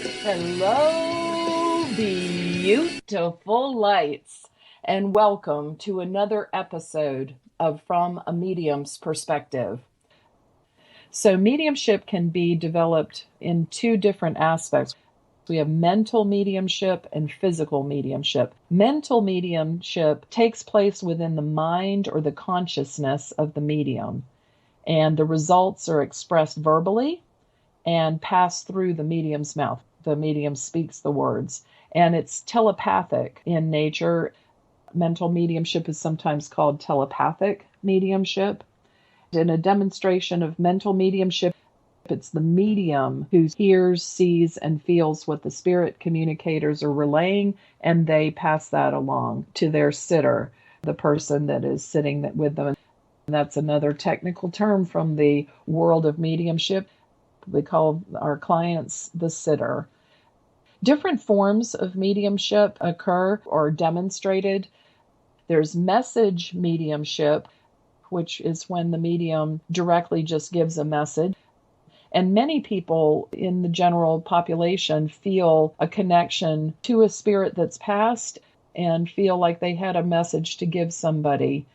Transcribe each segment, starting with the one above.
Hello, beautiful lights, and welcome to another episode of From a Medium's Perspective. So, mediumship can be developed in two different aspects. We have mental mediumship and physical mediumship. Mental mediumship takes place within the mind or the consciousness of the medium, and the results are expressed verbally and pass through the medium's mouth. The medium speaks the words, and it's telepathic in nature. Mental mediumship is sometimes called telepathic mediumship. In a demonstration of mental mediumship, it's the medium who hears, sees, and feels what the spirit communicators are relaying, and they pass that along to their sitter, the person that is sitting with them. That's another technical term from the world of mediumship. We call our clients the sitter. Different forms of mediumship occur or demonstrated. There's message mediumship, which is when the medium directly just gives a message. And many people in the general population feel a connection to a spirit that's passed and feel like they had a message to give somebody.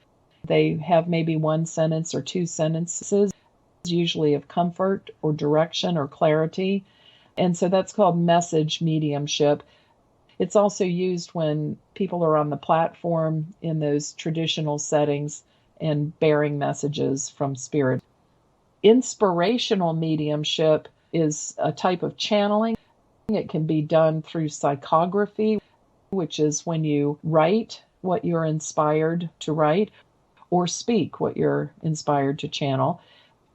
They have maybe one sentence or two sentences, usually of comfort or direction or clarity. And so that's called message mediumship. It's also used when people are on the platform in those traditional settings and bearing messages from spirit. Inspirational mediumship is a type of channeling. It can be done through psychography, which is when you write what you're inspired to write or speak what you're inspired to channel.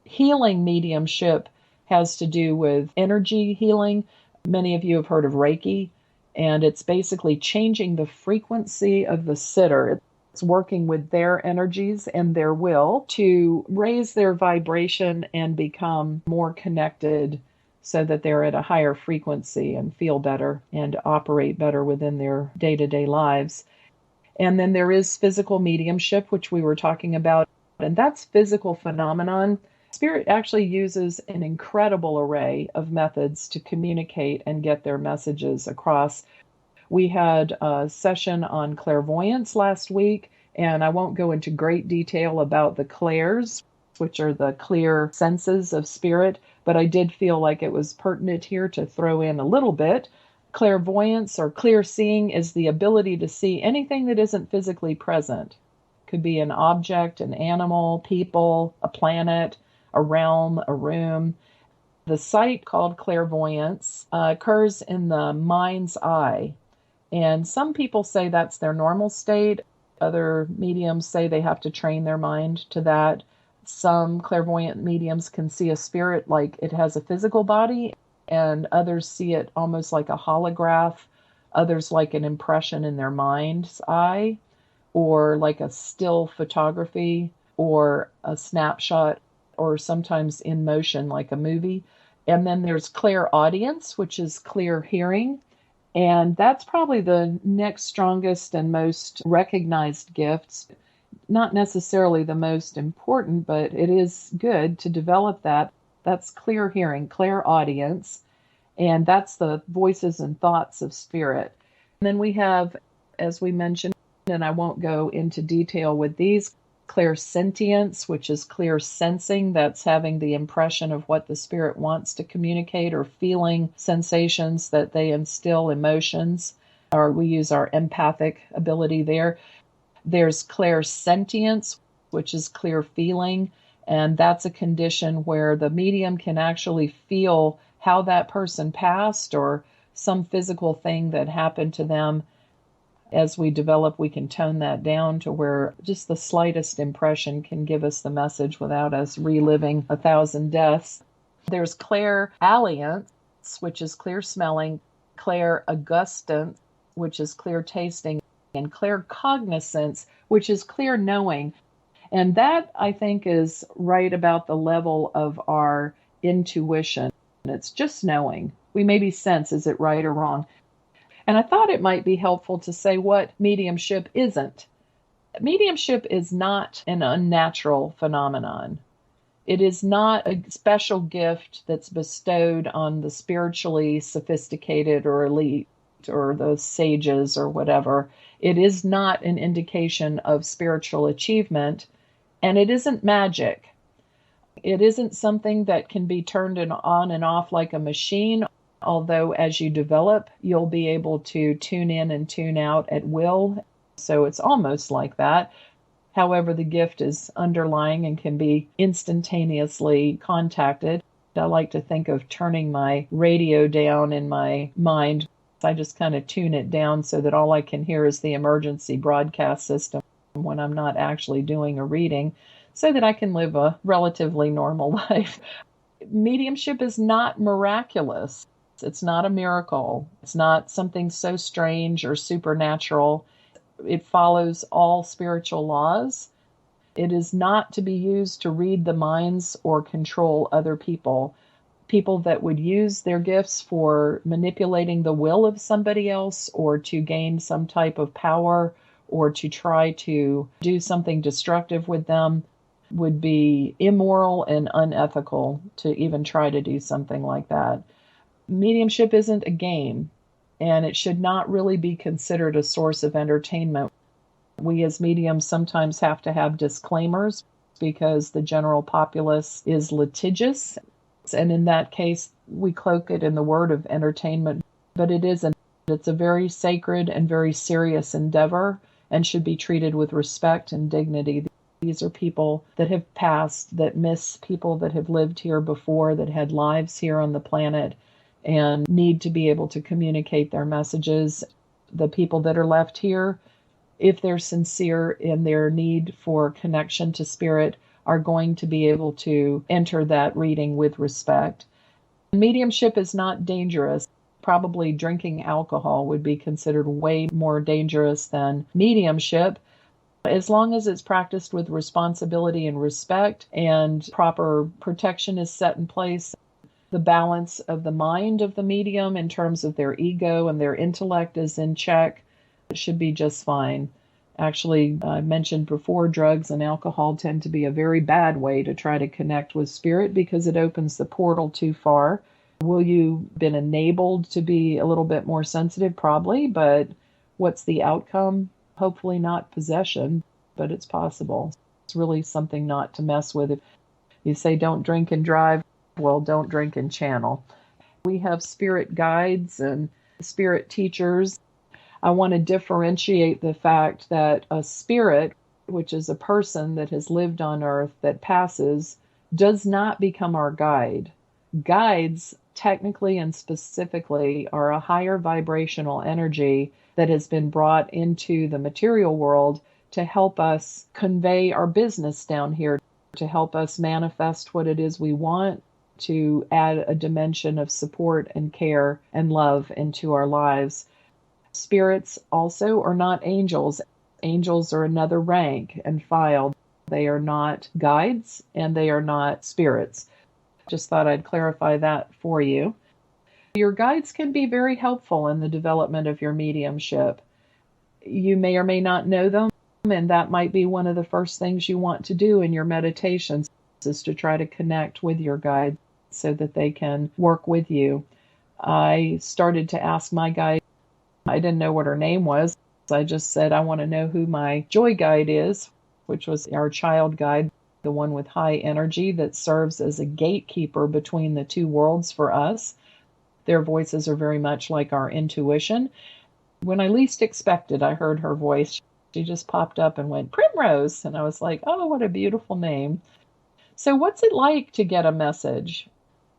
Healing mediumship has to do with energy healing. Many of you have heard of Reiki, and it's basically changing the frequency of the sitter. It's working with their energies and their will to raise their vibration and become more connected so that they're at a higher frequency and feel better and operate better within their day-to-day lives. And then there is physical mediumship, which we were talking about, and that's physical phenomenon. Spirit actually uses an incredible array of methods to communicate and get their messages across. We had a session on clairvoyance last week, and I won't go into great detail about the clairs, which are the clear senses of spirit, but I did feel like it was pertinent here to throw in a little bit. Clairvoyance or clear seeing is the ability to see anything that isn't physically present. It could be an object, an animal, people, a planet, a realm, a room. The sight called clairvoyance occurs in the mind's eye. And some people say that's their normal state. Other mediums say they have to train their mind to that. Some clairvoyant mediums can see a spirit like it has a physical body, and others see it almost like a holograph, others like an impression in their mind's eye, or like a still photography, or a snapshot, or sometimes in motion like a movie. And then there's clairaudience, which is clear hearing. And that's probably the next strongest and most recognized gifts. Not necessarily the most important, but it is good to develop that. That's clear hearing, clairaudience. And that's the voices and thoughts of spirit. And then we have, as we mentioned, and I won't go into detail with these, clairsentience, which is clear sensing. That's having the impression of what the spirit wants to communicate or feeling sensations that they instill emotions, or we use our empathic ability there. There's clairsentience, which is clear feeling, and that's a condition where the medium can actually feel how that person passed or some physical thing that happened to them. As we develop, we can tone that down to where just the slightest impression can give us the message without us reliving 1,000 deaths. There's clairalience, which is clear smelling, clairagustance, which is clear tasting, and claircognizance, which is clear knowing. And that, I think, is right about the level of our intuition. It's just knowing. We maybe sense, is it right or wrong? And I thought it might be helpful to say what mediumship isn't. Mediumship is not an unnatural phenomenon. It is not a special gift that's bestowed on the spiritually sophisticated or elite or those sages or whatever. It is not an indication of spiritual achievement, and it isn't magic. It isn't something that can be turned on and off like a machine, although as you develop, you'll be able to tune in and tune out at will. So it's almost like that. However, the gift is underlying and can be instantaneously contacted. I like to think of turning my radio down in my mind. I just kind of tune it down so that all I can hear is the emergency broadcast system when I'm not actually doing a reading, so that I can live a relatively normal life. Mediumship is not miraculous. It's not a miracle. It's not something so strange or supernatural. It follows all spiritual laws. It is not to be used to read the minds or control other people. People that would use their gifts for manipulating the will of somebody else or to gain some type of power or to try to do something destructive with them would be immoral and unethical to even try to do something like that. Mediumship isn't a game, and it should not really be considered a source of entertainment. We as mediums sometimes have to have disclaimers because the general populace is litigious, and in that case, we cloak it in the word of entertainment, but it isn't. It's a very sacred and very serious endeavor and should be treated with respect and dignity. These are people that have passed, that miss people that have lived here before, that had lives here on the planet, and need to be able to communicate their messages. The people that are left here, if they're sincere in their need for connection to spirit, are going to be able to enter that reading with respect. Mediumship is not dangerous. Probably drinking alcohol would be considered way more dangerous than mediumship, as long as it's practiced with responsibility and respect and proper protection is set in place. The balance of the mind of the medium in terms of their ego and their intellect is in check. It should be just fine. Actually, I mentioned before, drugs and alcohol tend to be a very bad way to try to connect with spirit because it opens the portal too far. Will you been enabled to be a little bit more sensitive? Probably, but what's the outcome? Hopefully not possession, but it's possible. It's really something not to mess with. If you say don't drink and drive, well, don't drink and channel. We have spirit guides and spirit teachers. I want to differentiate the fact that a spirit, which is a person that has lived on earth that passes, does not become our guide. Guides, technically and specifically, are a higher vibrational energy that has been brought into the material world to help us convey our business down here, to help us manifest what it is we want, to add a dimension of support and care and love into our lives. Spirits also are not angels. Angels are another rank and file. They are not guides and they are not spirits. Just thought I'd clarify that for you. Your guides can be very helpful in the development of your mediumship. You may or may not know them, and that might be one of the first things you want to do in your meditations, is to try to connect with your guides so that they can work with you. I started to ask my guide. I didn't know what her name was. I just said, I want to know who my joy guide is, which was our child guide, the one with high energy that serves as a gatekeeper between the two worlds for us. Their voices are very much like our intuition. When I least expected, I heard her voice. She just popped up and went, Primrose. And I was like, oh, what a beautiful name. So what's it like to get a message?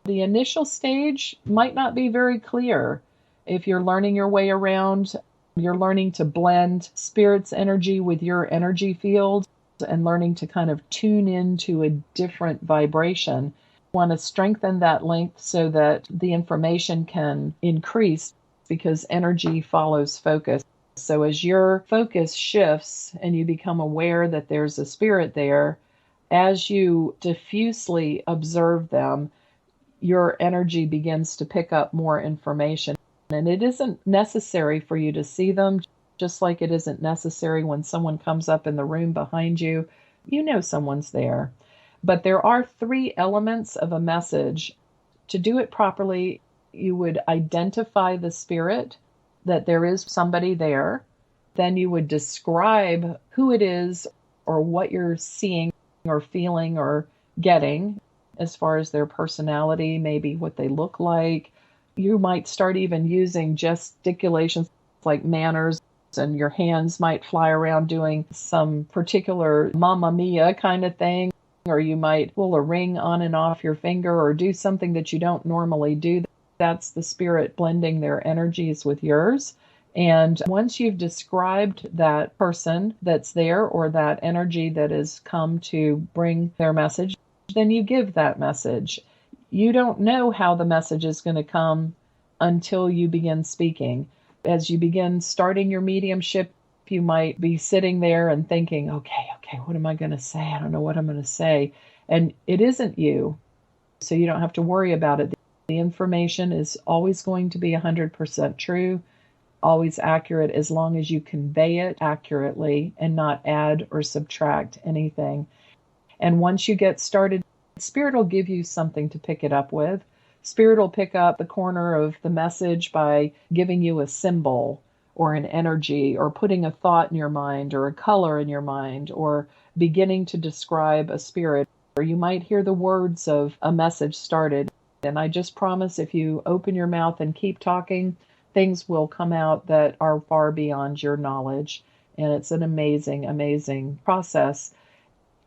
The initial stage might not be very clear. If you're learning your way around, you're learning to blend spirit's energy with your energy field and learning to kind of tune into a different vibration. You want to strengthen that link so that the information can increase because energy follows focus. So as your focus shifts and you become aware that there's a spirit there, as you diffusely observe them, your energy begins to pick up more information. And it isn't necessary for you to see them, just like it isn't necessary when someone comes up in the room behind you. You know someone's there. But there are 3 elements of a message. To do it properly, you would identify the spirit, that there is somebody there. Then you would describe who it is or what you're seeing or feeling or getting as far as their personality, maybe what they look like. You might start even using gesticulations like manners, and your hands might fly around doing some particular Mamma Mia kind of thing, or you might pull a ring on and off your finger or do something that you don't normally do. That's the spirit blending their energies with yours. And once you've described that person that's there or that energy that has come to bring their message, then you give that message. You don't know how the message is going to come until you begin speaking. As you begin starting your mediumship, you might be sitting there and thinking, okay, what am I going to say? I don't know what I'm going to say. And it isn't you, so you don't have to worry about it. The information is always going to be 100% true, always accurate, as long as you convey it accurately and not add or subtract anything. And once you get started, Spirit will give you something to pick it up with. Spirit will pick up the corner of the message by giving you a symbol or an energy or putting a thought in your mind or a color in your mind or beginning to describe a spirit. Or you might hear the words of a message started. And I just promise, if you open your mouth and keep talking, things will come out that are far beyond your knowledge. And it's an amazing, amazing process.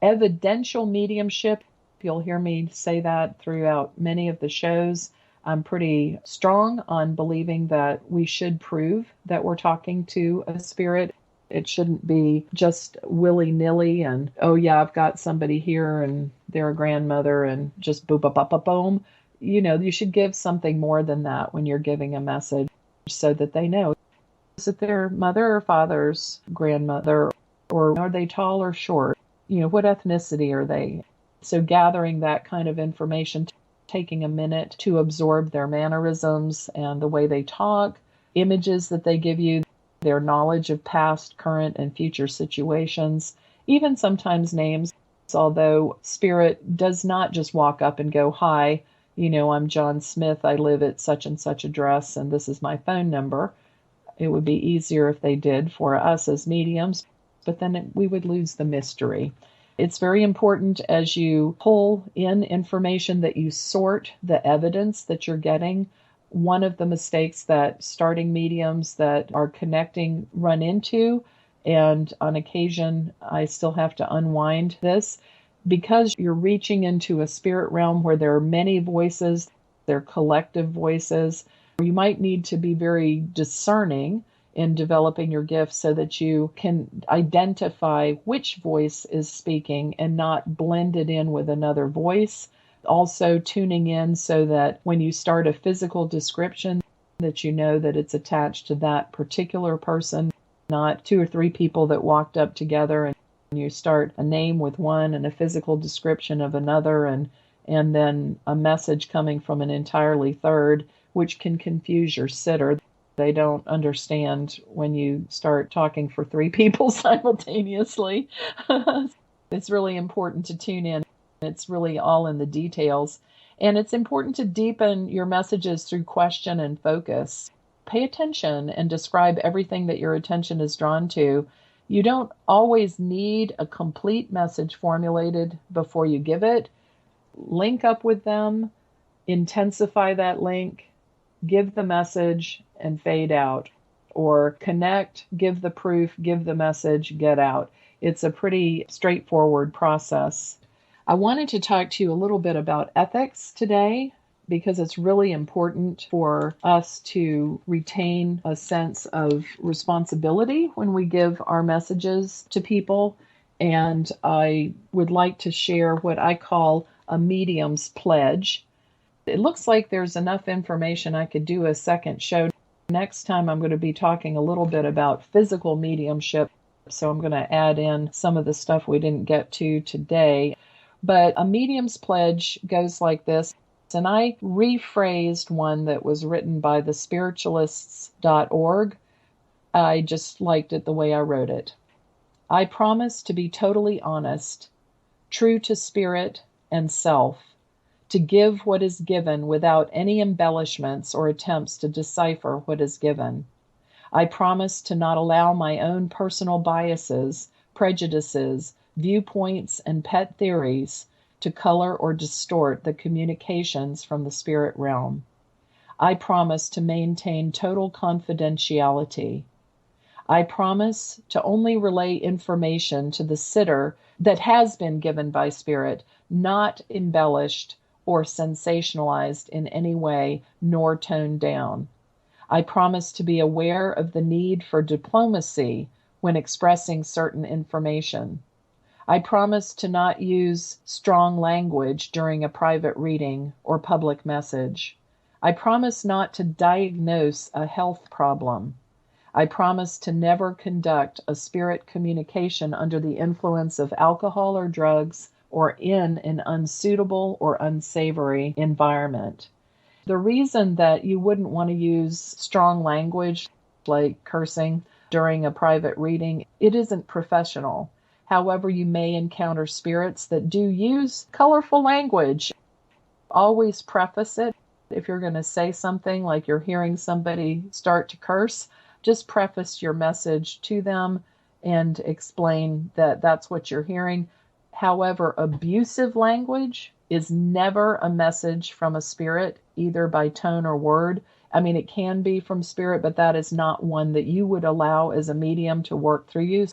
Evidential mediumship, you'll hear me say that throughout many of the shows. I'm pretty strong on believing that we should prove that we're talking to a spirit. It shouldn't be just willy-nilly and, oh yeah, I've got somebody here and they're a grandmother and just boom, boom, boom, boom, boom. You know, you should give something more than that when you're giving a message so that they know. Is it their mother or father's grandmother? Or are they tall or short? You know, what ethnicity are they? So gathering that kind of information, taking a minute to absorb their mannerisms and the way they talk, images that they give you, their knowledge of past, current, and future situations, even sometimes names, although Spirit does not just walk up and go, hi, you know, I'm John Smith, I live at such and such address, and this is my phone number. It would be easier if they did for us as mediums, but then we would lose the mystery. It's very important as you pull in information that you sort the evidence that you're getting. One of the mistakes that starting mediums that are connecting run into, and on occasion I still have to unwind this, because you're reaching into a spirit realm where there are many voices, they're collective voices. You might need to be very discerning in developing your gifts so that you can identify which voice is speaking and not blend it in with another voice. Also tuning in so that when you start a physical description, that you know that it's attached to that particular person, not 2 or 3 people that walked up together and you start a name with one and a physical description of another and then a message coming from an entirely third, which can confuse your sitter. They don't understand when you start talking for 3 people simultaneously. It's really important to tune in. It's really all in the details. And it's important to deepen your messages through question and focus. Pay attention and describe everything that your attention is drawn to. You don't always need a complete message formulated before you give it. Link up with them, intensify that link, give the message, and fade out. Or connect, give the proof, give the message, get out. It's a pretty straightforward process. I wanted to talk to you a little bit about ethics today because it's really important for us to retain a sense of responsibility when we give our messages to people. And I would like to share what I call a medium's pledge. It looks like there's enough information I could do a second show. Next time I'm going to be talking a little bit about physical mediumship, so I'm going to add in some of the stuff we didn't get to today. But a medium's pledge goes like this, and I rephrased one that was written by the spiritualists.org. I just liked it the way I wrote it. I promise to be totally honest, true to spirit and self, to give what is given without any embellishments or attempts to decipher what is given. I promise to not allow my own personal biases, prejudices, viewpoints, and pet theories to color or distort the communications from the spirit realm. I promise to maintain total confidentiality. I promise to only relay information to the sitter that has been given by spirit, not embellished or sensationalized in any way, nor toned down. I promise to be aware of the need for diplomacy when expressing certain information. I promise to not use strong language during a private reading or public message. I promise not to diagnose a health problem. I promise to never conduct a spirit communication under the influence of alcohol or drugs or in an unsuitable or unsavory environment. The reason that you wouldn't want to use strong language like cursing during a private reading, it isn't professional. However, you may encounter spirits that do use colorful language. Always preface it. If you're going to say something like you're hearing somebody start to curse, just preface your message to them and explain that that's what you're hearing. However, abusive language is never a message from a spirit, either by tone or word. I mean, it can be from spirit, but that is not one that you would allow as a medium to work through you.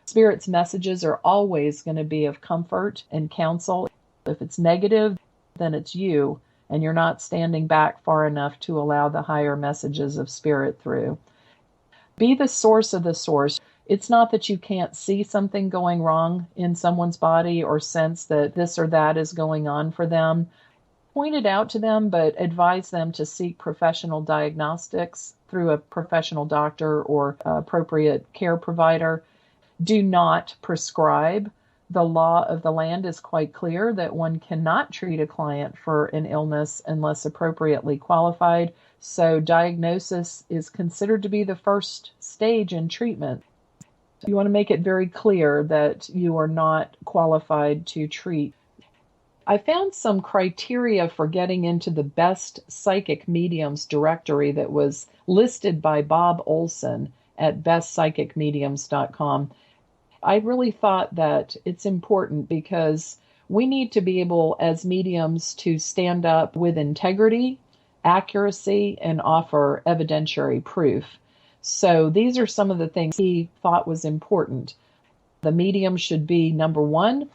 Spirit's messages are always going to be of comfort and counsel. If it's negative, then it's you, and you're not standing back far enough to allow the higher messages of spirit through. Be the source of the source. It's not that you can't see something going wrong in someone's body or sense that this or that is going on for them. Point it out to them, but advise them to seek professional diagnostics through a professional doctor or appropriate care provider. Do not prescribe. The law of the land is quite clear that one cannot treat a client for an illness unless appropriately qualified. So diagnosis is considered to be the first stage in treatment. You want to make it very clear that you are not qualified to treat. I found some criteria for getting into the best psychic mediums directory that was listed by Bob Olson at bestpsychicmediums.com. I really thought that it's important because we need to be able as mediums to stand up with integrity, accuracy, and offer evidentiary proof. So these are some of the things he thought was important. The medium should be, number one,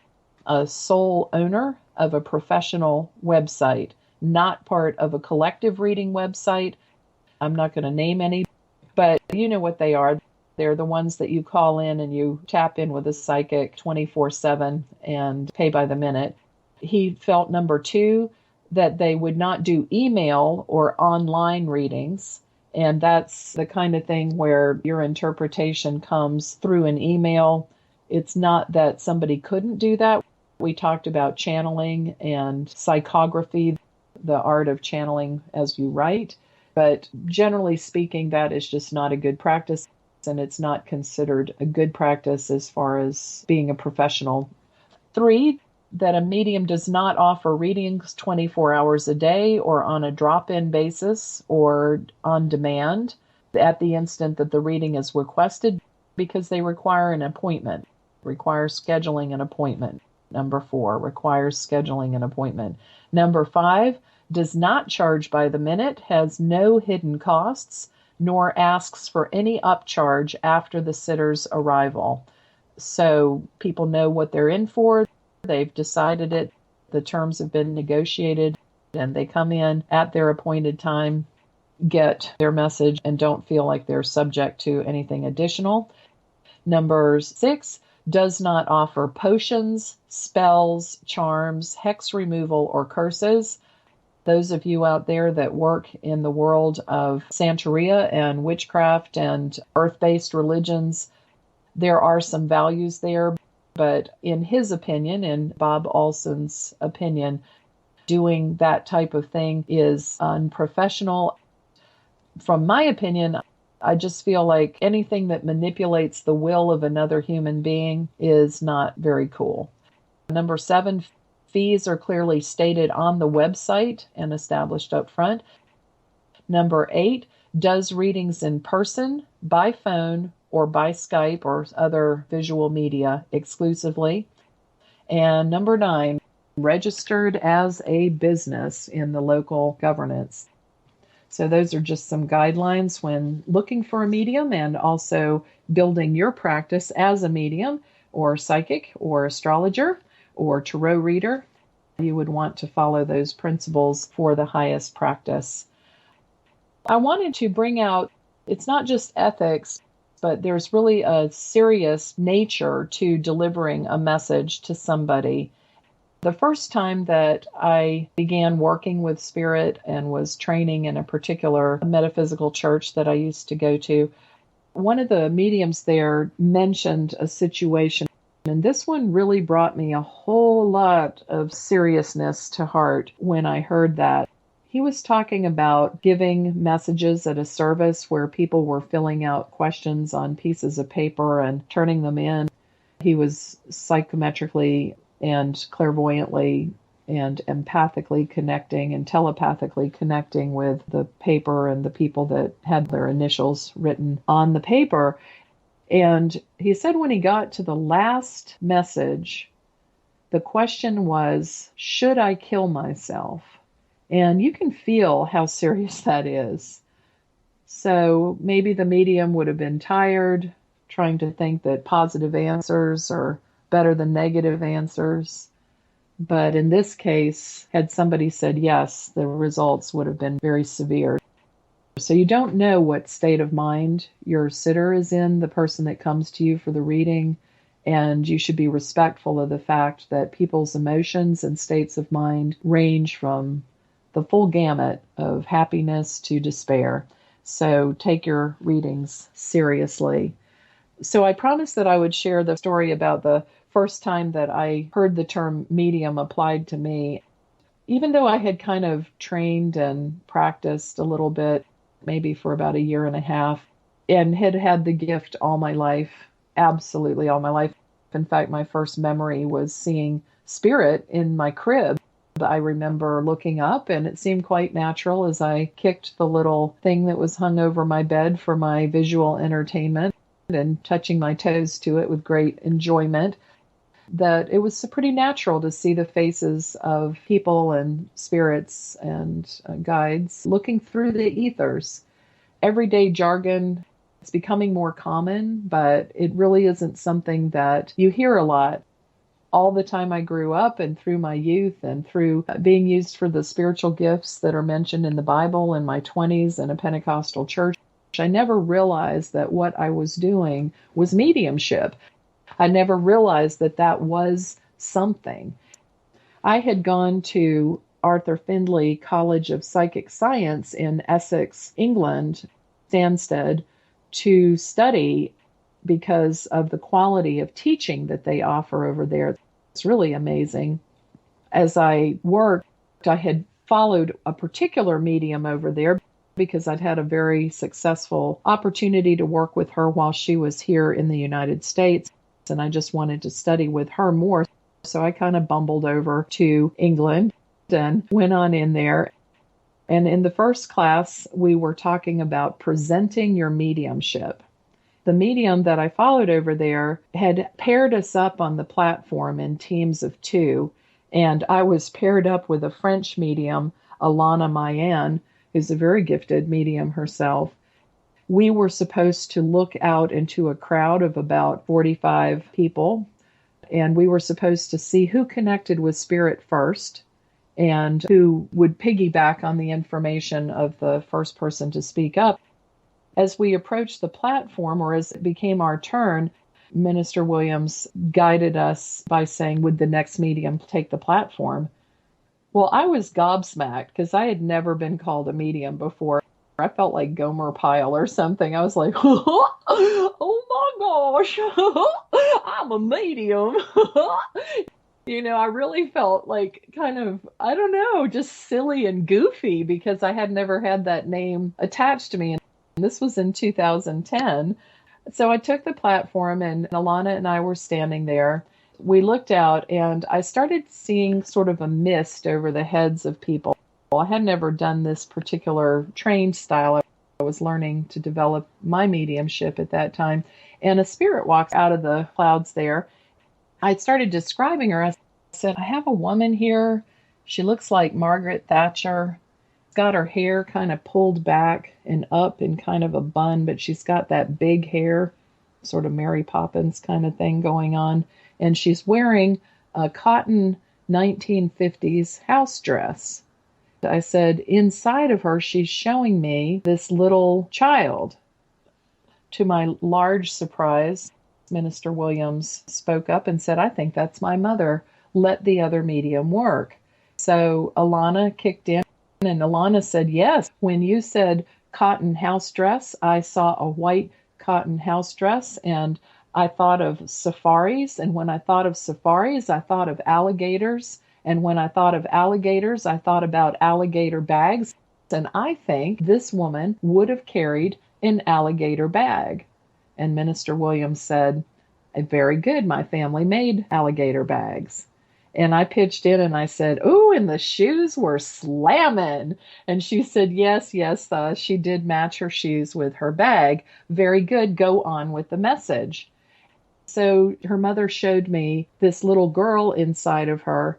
a sole owner of a professional website, not part of a collective reading website. I'm not going to name any, but you know what they are. They're the ones that you call in and you tap in with a psychic 24/7 and pay by the minute. He felt, number two, that they would not do email or online readings. And that's the kind of thing where your interpretation comes through an email. It's not that somebody couldn't do that. We talked about channeling and psychography, the art of channeling as you write. But generally speaking, that is just not a good practice. And it's not considered a good practice as far as being a professional. Three, that a medium does not offer readings 24 hours a day or on a drop-in basis or on demand at the instant that the reading is requested, because they require an appointment, requires scheduling an appointment. Number four, requires scheduling an appointment. Number five, does not charge by the minute, has no hidden costs, nor asks for any upcharge after the sitter's arrival. So people know what they're in for. They've decided it. The terms have been negotiated, and they come in at their appointed time, get their message, and don't feel like they're subject to anything additional. Number six, does not offer potions, spells, charms, hex removal, or curses. Those of you out there that work in the world of Santeria and witchcraft and earth-based religions, there are some values there. But in his opinion, in Bob Olson's opinion, doing that type of thing is unprofessional. From my opinion, I just feel like anything that manipulates the will of another human being is not very cool. Number 7, fees are clearly stated on the website and established up front. Number 8, does readings in person, by phone, or by Skype or other visual media exclusively. And number 9, registered as a business in the local governance. So those are just some guidelines when looking for a medium and also building your practice as a medium or psychic or astrologer or tarot reader. You would want to follow those principles for the highest practice. I wanted to bring out, it's not just ethics, but there's really a serious nature to delivering a message to somebody. The first time that I began working with spirit and was training in a particular metaphysical church that I used to go to, one of the mediums there mentioned a situation, and this one really brought me a whole lot of seriousness to heart when I heard that. He was talking about giving messages at a service where people were filling out questions on pieces of paper and turning them in. He was psychometrically and clairvoyantly and empathically connecting and telepathically connecting with the paper and the people that had their initials written on the paper. And he said when he got to the last message, the question was, should I kill myself? And you can feel how serious that is. So maybe the medium would have been tired, trying to think that positive answers are better than negative answers. But in this case, had somebody said yes, the results would have been very severe. So you don't know what state of mind your sitter is in, the person that comes to you for the reading, and you should be respectful of the fact that people's emotions and states of mind range from the full gamut of happiness to despair. So take your readings seriously. So I promised that I would share the story about the first time that I heard the term medium applied to me. Even though I had kind of trained and practiced a little bit, maybe for about 1.5 years, and had had the gift all my life, absolutely all my life. In fact, my first memory was seeing spirit in my crib. I remember looking up, and it seemed quite natural as I kicked the little thing that was hung over my bed for my visual entertainment and touching my toes to it with great enjoyment, that it was pretty natural to see the faces of people and spirits and guides looking through the ethers. Everyday jargon, it's becoming more common, but it really isn't something that you hear a lot. All the time I grew up and through my youth and through being used for the spiritual gifts that are mentioned in the Bible in my 20s in a Pentecostal church, I never realized that what I was doing was mediumship. I never realized that that was something. I had gone to Arthur Findlay College of Psychic Science in Essex, England, Stansted, to study because of the quality of teaching that they offer over there. It's really amazing. As I worked, I had followed a particular medium over there because I'd had a very successful opportunity to work with her while she was here in the United States, and I just wanted to study with her more. So I kind of bumbled over to England and went on in there. And in the first class, we were talking about presenting your mediumship. The medium that I followed over there had paired us up on the platform in teams of 2, and I was paired up with a French medium, Alana Mayan, who's a very gifted medium herself. We were supposed to look out into a crowd of about 45 people, and we were supposed to see who connected with spirit first and who would piggyback on the information of the first person to speak up. As we approached the platform, or as it became our turn, Minister Williams guided us by saying, would the next medium take the platform? Well, I was gobsmacked because I had never been called a medium before. I felt like Gomer Pyle or something. I was like, oh my gosh, I'm a medium. I really felt like kind of, I don't know, just silly and goofy because I had never had that name attached to me. This was in 2010. So I took the platform and Alana and I were standing there We looked out and I started seeing sort of a mist over the heads of people. I had never done this particular trained style. I was learning to develop my mediumship at that time. And a spirit walks out of the clouds there. I started describing her. I said, I have a woman here. She looks like Margaret Thatcher. Got her hair kind of pulled back and up in kind of a bun, but she's got that big hair, sort of Mary Poppins kind of thing going on. And she's wearing a cotton 1950s house dress. I said, inside of her, she's showing me this little child. To my large surprise, Minister Williams spoke up and said, I think that's my mother. Let the other medium work. So Alana kicked in, and Alana said, yes, when you said cotton house dress, I saw a white cotton house dress, and I thought of safaris. And when I thought of safaris, I thought of alligators. And when I thought of alligators, I thought about alligator bags. And I think this woman would have carried an alligator bag. And Minister Williams said, very good, my family made alligator bags. And I pitched in and I said, oh, and the shoes were slamming. And she said, yes, she did match her shoes with her bag. Very good, go on with the message. So her mother showed me this little girl inside of her.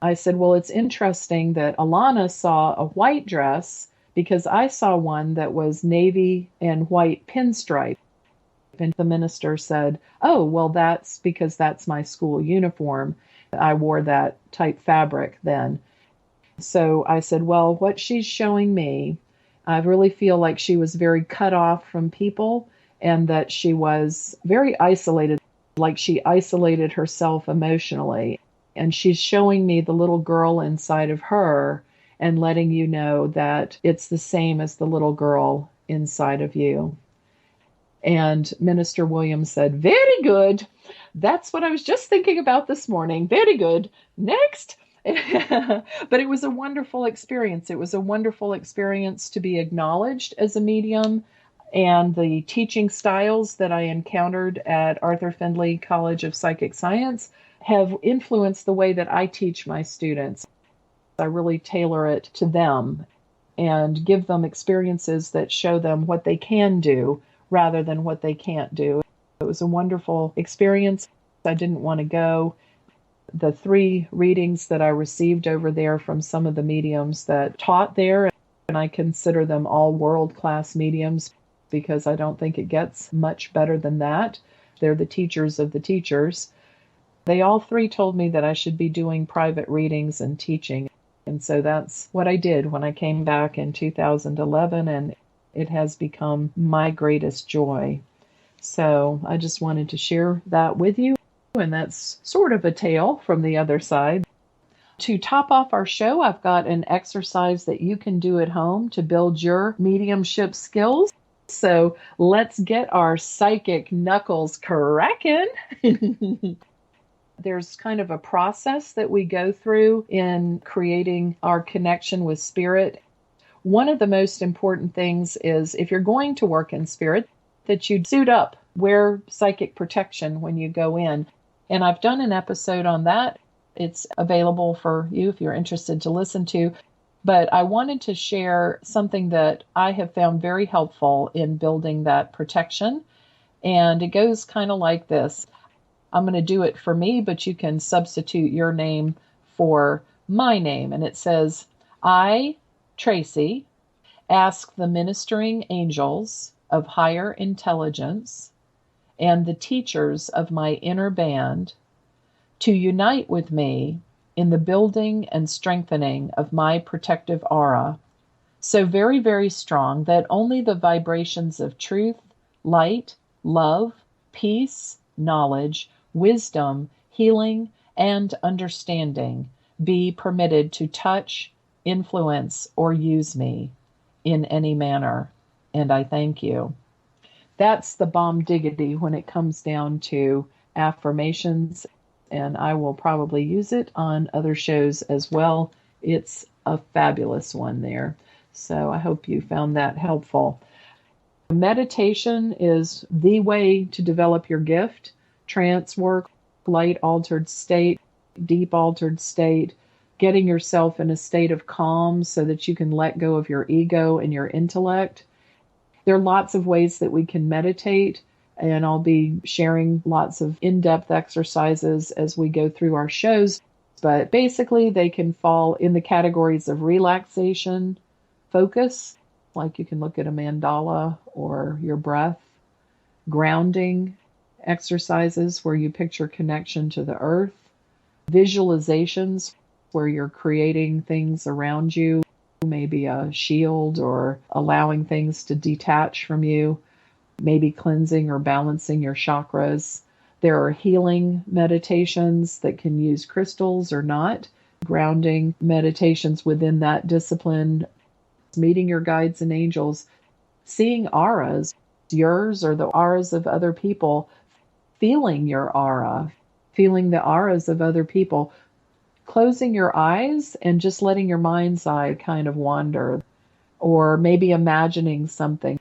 I said, well, it's interesting that Alana saw a white dress because I saw one that was navy and white pinstripe. And the minister said, oh, well, that's because that's my school uniform. I wore that type fabric then. So I said, well, what she's showing me, I really feel like she was very cut off from people and that she was very isolated, like she isolated herself emotionally. And she's showing me the little girl inside of her and letting you know that it's the same as the little girl inside of you. And Minister Williams said, very good. That's what I was just thinking about this morning. Very good. Next. But it was a wonderful experience. It was a wonderful experience to be acknowledged as a medium. And the teaching styles that I encountered at Arthur Findlay College of Psychic Science have influenced the way that I teach my students. I really tailor it to them and give them experiences that show them what they can do rather than what they can't do. It was a wonderful experience. I didn't want to go. The 3 readings that I received over there from some of the mediums that taught there, and I consider them all world-class mediums because I don't think it gets much better than that. They're the teachers of the teachers. They all 3 told me that I should be doing private readings and teaching. And so that's what I did when I came back in 2011, and it has become my greatest joy. So I just wanted to share that with you, and that's sort of a tale from the other side. To top off our show, I've got an exercise that you can do at home to build your mediumship skills. So let's get our psychic knuckles cracking. There's kind of a process that we go through in creating our connection with spirit. One of the most important things is if you're going to work in spirit, that you suit up, wear psychic protection when you go in. And I've done an episode on that. It's available for you if you're interested to listen to. But I wanted to share something that I have found very helpful in building that protection. And it goes kind of like this. I'm going to do it for me, but you can substitute your name for my name. And it says, I, Tracey, ask the ministering angels of higher intelligence and the teachers of my inner band to unite with me in the building and strengthening of my protective aura, so very, very strong that only the vibrations of truth, light, love, peace, knowledge, wisdom, healing, and understanding be permitted to touch, influence, or use me in any manner. And I thank you. That's the bomb diggity when it comes down to affirmations, and I will probably use it on other shows as well. It's a fabulous one there. So I hope you found that helpful. Meditation is the way to develop your gift. Trance work, light altered state, deep altered state, getting yourself in a state of calm so that you can let go of your ego and your intellect. There are lots of ways that we can meditate, and I'll be sharing lots of in-depth exercises as we go through our shows. But basically, they can fall in the categories of relaxation, focus, like you can look at a mandala or your breath, grounding exercises where you picture connection to the earth, visualizations where you're creating things around you, maybe a shield or allowing things to detach from you, maybe cleansing or balancing your chakras. There are healing meditations that can use crystals or not, grounding meditations within that discipline, meeting your guides and angels, seeing auras, yours or the auras of other people, feeling your aura, feeling the auras of other people, closing your eyes and just letting your mind's eye kind of wander, or maybe imagining something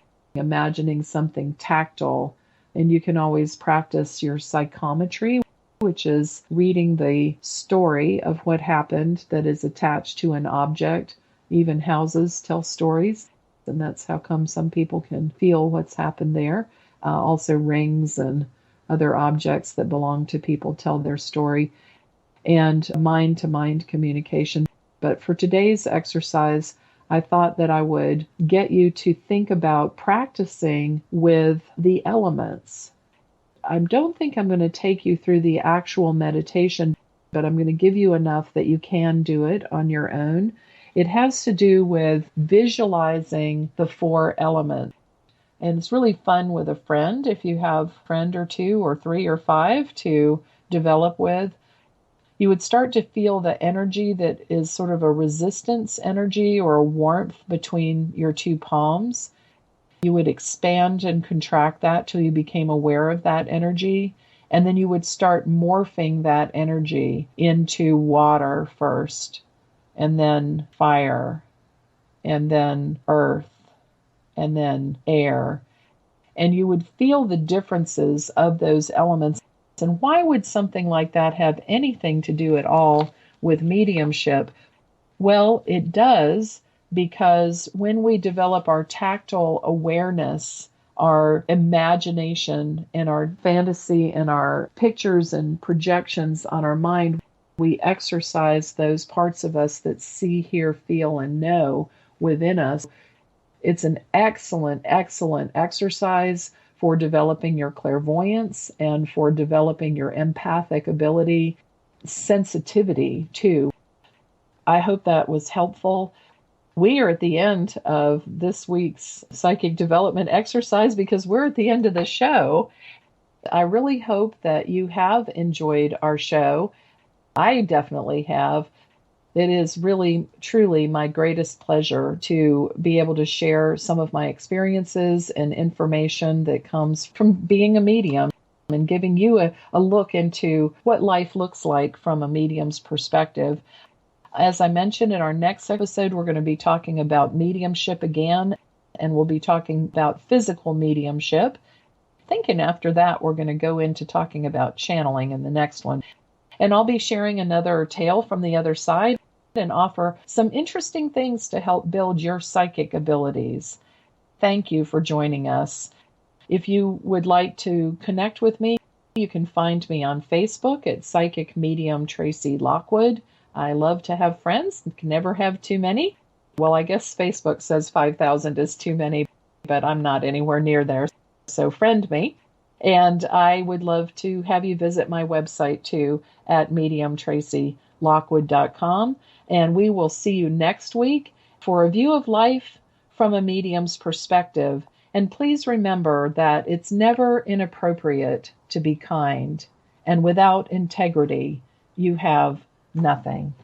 tactile. And you can always practice your psychometry, which is reading the story of what happened that is attached to an object. Even houses tell stories, and that's how come some people can feel what's happened there. Also rings and other objects that belong to people tell their story, and mind-to-mind communication. But for today's exercise, I thought that I would get you to think about practicing with the elements. I don't think I'm going to take you through the actual meditation, but I'm going to give you enough that you can do it on your own. It has to do with visualizing the 4 elements. And it's really fun with a friend, if you have a friend or 2 or 3 or 5 to develop with. You would start to feel the energy that is sort of a resistance energy or a warmth between your 2 palms. You would expand and contract that till you became aware of that energy. And then you would start morphing that energy into water first, and then fire, and then earth, and then air. And you would feel the differences of those elements. And why would something like that have anything to do at all with mediumship? Well, it does, because when we develop our tactile awareness, our imagination and our fantasy and our pictures and projections on our mind, we exercise those parts of us that see, hear, feel, and know within us. It's an excellent, excellent exercise for developing your clairvoyance and for developing your empathic ability, sensitivity too. I hope that was helpful. We are at the end of this week's psychic development exercise because we're at the end of the show. I really hope that you have enjoyed our show. I definitely have. It is really, truly my greatest pleasure to be able to share some of my experiences and information that comes from being a medium and giving you a look into what life looks like from a medium's perspective. As I mentioned, in our next episode, we're going to be talking about mediumship again, and we'll be talking about physical mediumship. Thinking after that, we're going to go into talking about channeling in the next one. And I'll be sharing another tale from the other side and offer some interesting things to help build your psychic abilities. Thank you for joining us. If you would like to connect with me, you can find me on Facebook at Psychic Medium Tracey Lockwood. I love to have friends, can never have too many. Well, I guess Facebook says 5,000 is too many, but I'm not anywhere near there. So friend me. And I would love to have you visit my website too at mediumtracylockwood.com. And we will see you next week for a view of life from a medium's perspective. And please remember that it's never inappropriate to be kind. And without integrity, you have nothing.